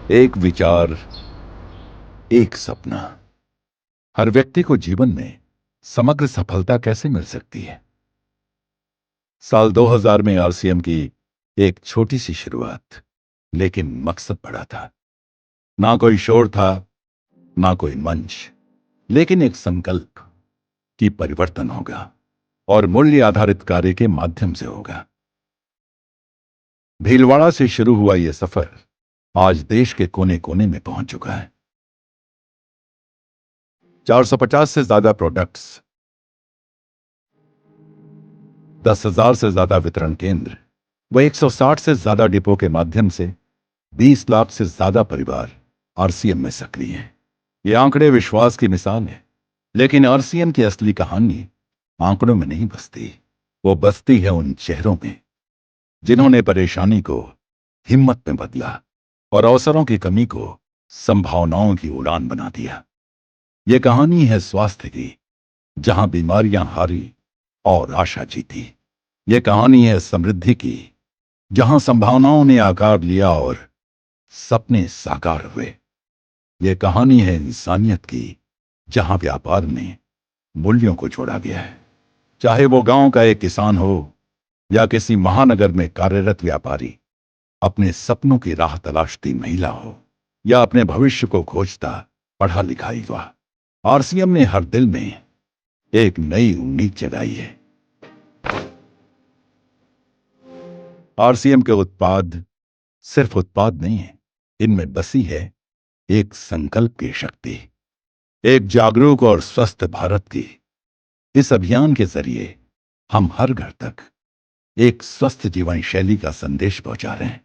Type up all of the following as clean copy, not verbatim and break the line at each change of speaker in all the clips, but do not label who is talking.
एक विचार, एक सपना। हर व्यक्ति को जीवन में समग्र सफलता कैसे मिल सकती है? साल 2000 में आरसीएम की एक छोटी सी शुरुआत, लेकिन मकसद बड़ा था। ना कोई शोर था, ना कोई मंच, लेकिन एक संकल्प कि परिवर्तन होगा और मूल्य आधारित कार्य के माध्यम से होगा। भीलवाड़ा से शुरू हुआ यह सफर आज देश के कोने कोने में पहुंच चुका है। 450 से ज्यादा प्रोडक्ट्स, 10,000 से ज्यादा वितरण केंद्र व 160 से ज्यादा डिपो के माध्यम से 20 लाख से ज्यादा परिवार आरसीएम में सक्रिय हैं। ये आंकड़े विश्वास की मिसाल है, लेकिन आरसीएम की असली कहानी आंकड़ों में नहीं बसती, वो बसती है उन चेहरों में जिन्होंने परेशानी को हिम्मत में बदला और अवसरों की कमी को संभावनाओं की उड़ान बना दिया। ये कहानी है स्वास्थ्य की, जहां बीमारियां हारी और आशा जीती। ये कहानी है समृद्धि की, जहां संभावनाओं ने आकार लिया और सपने साकार हुए। ये कहानी है इंसानियत की, जहां व्यापार में मूल्यों को जोड़ा गया है। चाहे वो गांव का एक किसान हो या किसी महानगर में कार्यरत व्यापारी, अपने सपनों की राह तलाशती महिला हो या अपने भविष्य को खोजता पढ़ा लिखा युवा, आरसीएम ने हर दिल में एक नई उम्मीद जगाई है। आरसीएम के उत्पाद सिर्फ उत्पाद नहीं है, इनमें बसी है एक संकल्प की शक्ति, एक जागरूक और स्वस्थ भारत की। इस अभियान के जरिए हम हर घर तक एक स्वस्थ जीवन शैली का संदेश पहुंचा रहे हैं।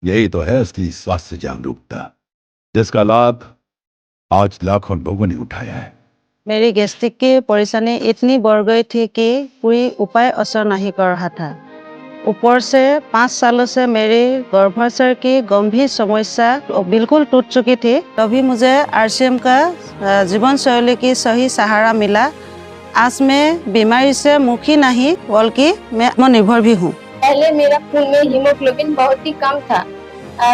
यही तो है असली स्वास्थ्य जागरूकता, जिसका लाभ आज लाखों लोगों ने उठाया है।
मेरी गैस्ट्रिक की परेशानी इतनी बढ़ गई थी कि कोई उपाय असर नहीं कर रहा था। ऊपर से 5 सालों से मेरी गर्भाशय की गंभीर समस्या बिल्कुल टूट चुकी थी। तभी मुझे आरसीएम का जीवन शैली की सही सहारा मिला। आज मैं बीमारी से मुखी नहीं बल्कि मैं आत्मनिर्भर भी हूँ।
पहले मेरा खून में हीमोग्लोबिन बहुत ही कम था,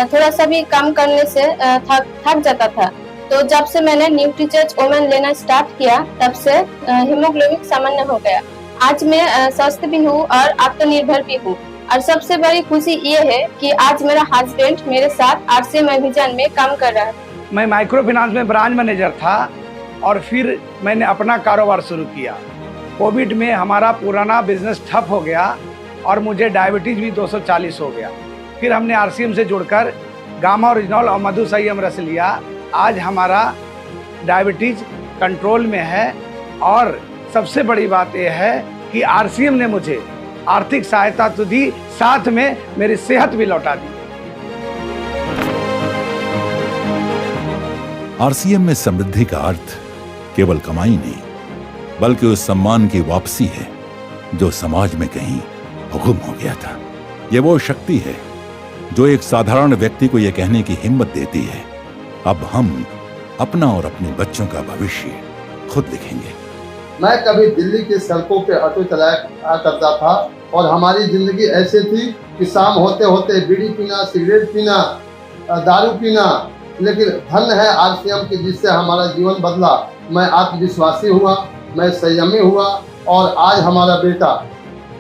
थोड़ा सा भी कम करने से थक जाता था। तो जब से मैंने न्यूट्रीचार्ज ओमेन लेना स्टार्ट किया, तब से हीमोग्लोबिन सामान्य हो गया। आज मैं स्वस्थ भी हूँ और आत्मनिर्भर भी हूँ। और सबसे बड़ी खुशी ये है कि आज मेरा हस्बैंड मेरे साथ आरसीएम अभियान में काम कर रहा है।
मैं माइक्रो फाइनेंस में ब्रांच मैनेजर था और फिर मैंने अपना कारोबार शुरू किया। कोविड में हमारा पुराना बिजनेस ठप हो गया और मुझे डायबिटीज भी 240 हो गया। फिर हमने आरसीएम से जुड़कर गामा ओरिजिनल और मधुसंयम रस लिया। आज हमारा डायबिटीज कंट्रोल में है और सबसे बड़ी बात यह है कि आरसीएम ने मुझे आर्थिक सहायता तो दी, साथ में मेरी सेहत भी लौटा दी।
आरसीएम में समृद्धि का अर्थ केवल कमाई नहीं, बल्कि उस सम्मान की वापसी है जो समाज में कहीं गुम हो गया था। यह वो शक्ति है जो एक साधारण व्यक्ति को यह कहने की हिम्मत देती है, अब हम अपना और अपने बच्चों का भविष्य खुद लिखेंगे।
मैं कभी दिल्ली की सड़कों पे ऑटो चलाया करता था और हमारी जिंदगी ऐसी थी कि शाम होते होते बीड़ी पीना, सिगरेट पीना, दारू पीना, लेकिन धन्य है आरसीएम की जिससे हमारा जीवन बदला। मैं आत्मविश्वासी हुआ, मैं संयमी हुआ और आज हमारा बेटा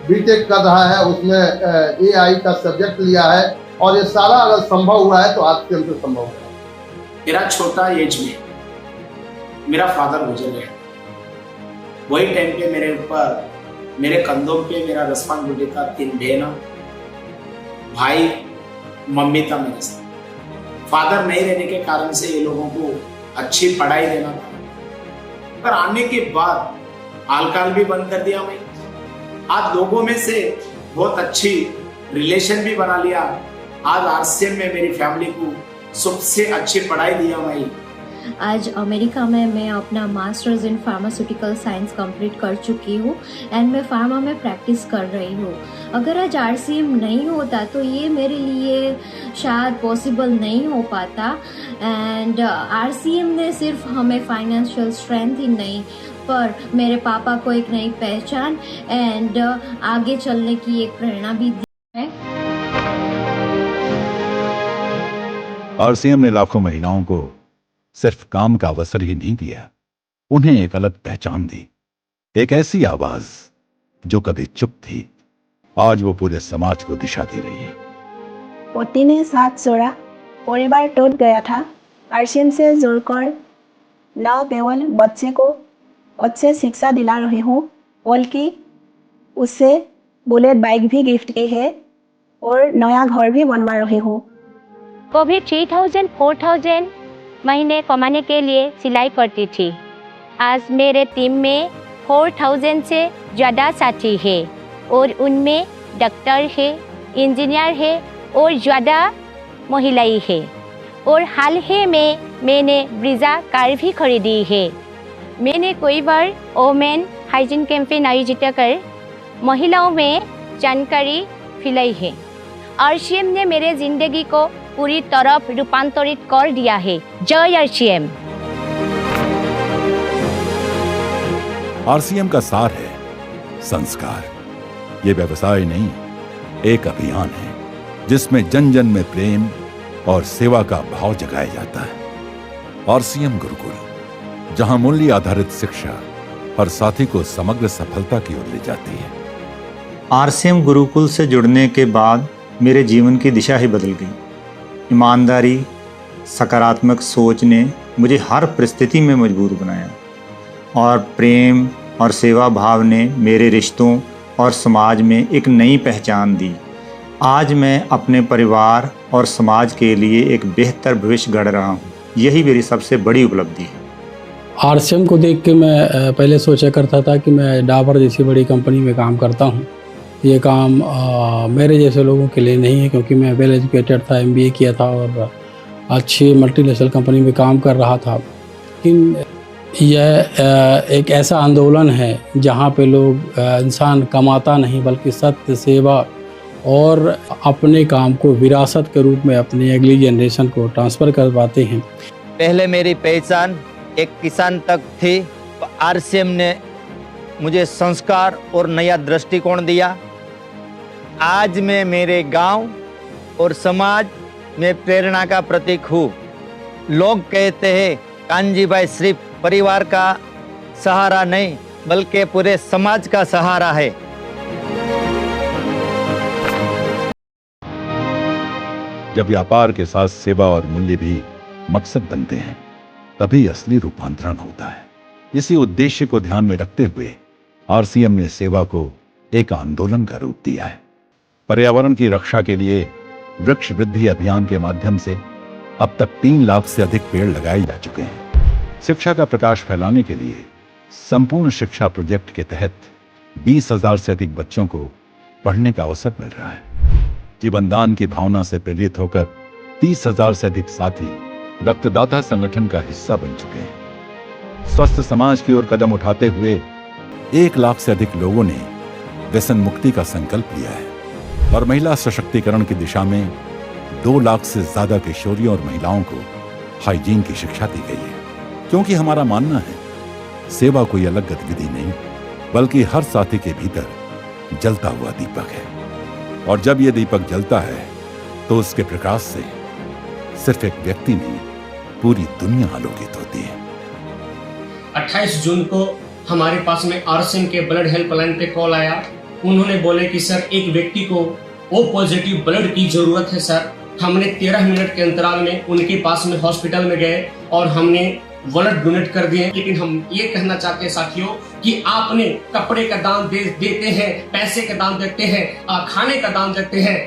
बीटेक कर रहा है, उसमें एआई का सब्जेक्ट लिया है और ये सारा अगर संभव हुआ है तो आरसीएम से संभव हुआ।
मेरा छोटा एज में मेरा फादर गुजर गया। वही टाइम पे मेरे ऊपर, मेरे कंधों पे मेरा रिस्पॉन्सिबिलिटी था 3 बहन, भाई, मम्मी था मेरे साथ। फादर नहीं रहने के कारण से ये लोगों को अच्छी पढ़ाई देना था। पर आने के बाद अल्कोहल भी बंद कर दिया मैं। आज लोगों में से बहुत अच्छी रिलेशन भी बना लिया। आज आरसीएम में मेरी फैमिली को सबसे अच्छी पढ़ाई दिया मैं।
आज अमेरिका में मैं अपना masters in pharmaceutical science complete कर चुकी हूँ एंड मैं फार्मा में प्रैक्टिस कर रही हूँ। अगर आज आरसीएम नहीं होता तो ये मेरे लिए शायद पॉसिबल नहीं हो पाता। एंड आरसीएम ने सिर्फ हमें फाइनेंशियल स्ट्रेंथ ही नहीं, पर मेरे पापा को एक नई पहचान एंड आगे चलने की एक प्रेरणा भी दी है।
आरसीएम ने लाखों महिलाओं को सिर्फ काम का अवसर ही नहीं दिया, उन्हें एक अलग पहचान दी। एक ऐसी आवाज जो कभी चुप थी, आज वो पूरे समाज को दिशा दे रही है।
पति ने साथ छोड़ा, परिवार टूट गया था। आरसीएम से जुड़कर न केवल बच्चे को अच्छे शिक्षा दिला रही हूँ, बल्कि उससे बुलेट बाइक भी गिफ्ट की है और नया घर भी बनवा रही हूँ।
कभी 3000 4000 महीने कमाने के लिए सिलाई करती थी। आज मेरे टीम में 4000 से ज़्यादा साथी है और उनमें डॉक्टर है, इंजीनियर है और ज़्यादा महिलाएं है। और हाल ही में मैंने ब्रीजा कार भी खरीदी है। मैंने कई बार वोमेन हाइजीन कैंपेन आयोजित कर महिलाओं में जानकारी फैलाई है। आरसीएम ने मेरे जिंदगी को पूरी तरह रूपांतरित कर दिया है। जय आरसीएम।
आरसीएम का सार है संस्कार। ये व्यवसाय नहीं, एक अभियान है जिसमें जन जन में प्रेम और सेवा का भाव जगाया जाता है। आरसीएम गुरुकुल, जहां मूल्य आधारित शिक्षा हर साथी को समग्र सफलता की ओर ले जाती है।
आरसीएम गुरुकुल से जुड़ने के बाद मेरे जीवन की दिशा ही बदल गई। ईमानदारी, सकारात्मक सोच ने मुझे हर परिस्थिति में मजबूत बनाया और प्रेम और सेवा भाव ने मेरे रिश्तों और समाज में एक नई पहचान दी। आज मैं अपने परिवार और समाज के लिए एक बेहतर भविष्य गढ़ रहा हूँ। यही मेरी सबसे बड़ी उपलब्धि है।
आरसीएम को देख के मैं पहले सोचा करता था कि मैं डाबर जैसी बड़ी कंपनी में काम करता हूँ। ये काम मेरे जैसे लोगों के लिए नहीं है, क्योंकि मैं वेल एजुकेटेड था, MBA किया था और अच्छी मल्टीनेशनल कंपनी में काम कर रहा था। लेकिन यह एक ऐसा आंदोलन है जहाँ पे लोग इंसान कमाता नहीं बल्कि सत्य, सेवा और अपने काम को विरासत के रूप में अपनी अगली जनरेशन को ट्रांसफ़र करवाते हैं।
पहले मेरी पहचान एक किसान तक थी, तो आरसीएम ने मुझे संस्कार और नया दृष्टिकोण दिया। आज मैं मेरे गांव और समाज में प्रेरणा का प्रतीक हूँ। लोग कहते हैं कान्जी भाई सिर्फ परिवार का सहारा नहीं बल्कि पूरे समाज का सहारा है।
जब व्यापार के साथ सेवा और मूल्य भी मकसद बनते हैं, तभी असली रूपांतरण होता है। इसी उद्देश्य को ध्यान में रखते हुए आरसीएम ने सेवा को एक आंदोलन का रूप दिया है। पर्यावरण की रक्षा के लिए वृक्ष वृद्धि अभियान के माध्यम से अब तक 3 लाख से अधिक पेड़ लगाए जा चुके हैं। शिक्षा का प्रकाश फैलाने के लिए संपूर्ण शिक्षा प्रोजेक्ट के तहत 20,000 से अधिक बच्चों को पढ़ने का अवसर मिल रहा है। जीवनदान की भावना से प्रेरित होकर 30,000 से अधिक साथी रक्तदाता संगठन का हिस्सा बन चुके हैं। स्वस्थ समाज की ओर कदम उठाते हुए 1 लाख से अधिक लोगों ने व्यसन मुक्ति का संकल्प लिया है और महिला सशक्तिकरण की दिशा में 2 लाख से ज्यादा किशोरियों और महिलाओं को हाइजीन की शिक्षा दी गई है। क्योंकि हमारा मानना है सेवा कोई अलग गतिविधि नहीं बल्कि हर साथी के भीतर जलता हुआ दीपक है, और जब यह दीपक जलता है तो उसके प्रकाश से सिर्फ एक व्यक्ति नहीं पूरी दुनिया आलोकित होती है।
28 जून को हमारे पास में आरसीएम के ब्लड हेल्पलाइन पे कॉल आया। उन्होंने बोले कि सर एक व्यक्ति को O पॉजिटिव ब्लड की जरूरत है सर। हमने 13 मिनट के अंतराल में उनके पास में हॉस्पिटल में गए और हमने ब्लड डोनेट कर दिए। लेकिन हम ये कहना चाहते हैं साथियों कि आपने कपड़े का दान देते हैं, पैसे का दान देते हैं, खाने का दान देते हैं,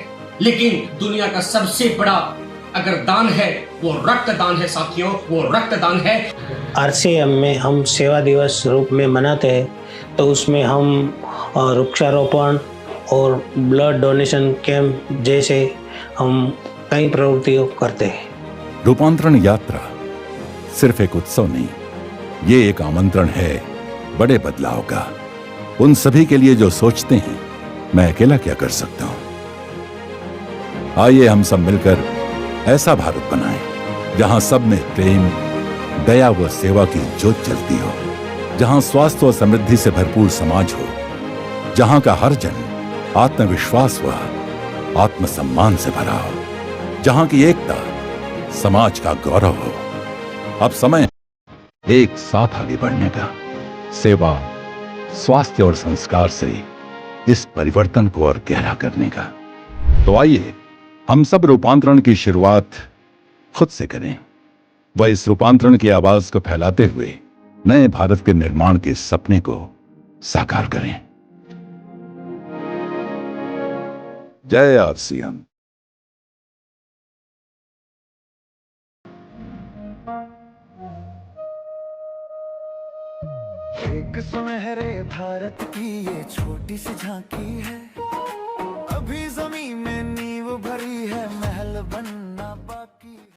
लेकिन दुनिया का सबसे बड़ा अगर दान है वो रक्तदान है साथियों, वो रक्तदान है।
आरसीएम में हम सेवा दिवस रूप में मनाते हैं, तो उसमें हम वृक्षारोपण और ब्लड डोनेशन कैंप जैसे हम कई प्रवृत्तियों करते हैं।
रूपांतरण यात्रा सिर्फ एक उत्सव नहीं, ये एक आमंत्रण है बड़े बदलाव का। उन सभी के लिए जो सोचते हैं मैं अकेला क्या कर सकता हूं। आइए हम सब मिलकर ऐसा भारत बनाएं जहां सब में प्रेम, दया व सेवा की ज्योत जलती हो, जहां स्वास्थ्य और समृद्धि से भरपूर समाज हो, जहां का हर जन आत्मविश्वास व आत्मसम्मान से भरा हो, जहां की एकता समाज का गौरव हो। अब समय एक साथ आगे बढ़ने का, सेवा, स्वास्थ्य और संस्कार से इस परिवर्तन को और गहरा करने का। तो आइए हम सब रूपांतरण की शुरुआत खुद से करें। वह इस रूपांतरण की आवाज को फैलाते हुए नए भारत के निर्माण के सपने को साकार करें। जय आरसीएम।
एक सुनहरे भारत की ये छोटी सी झांकी है,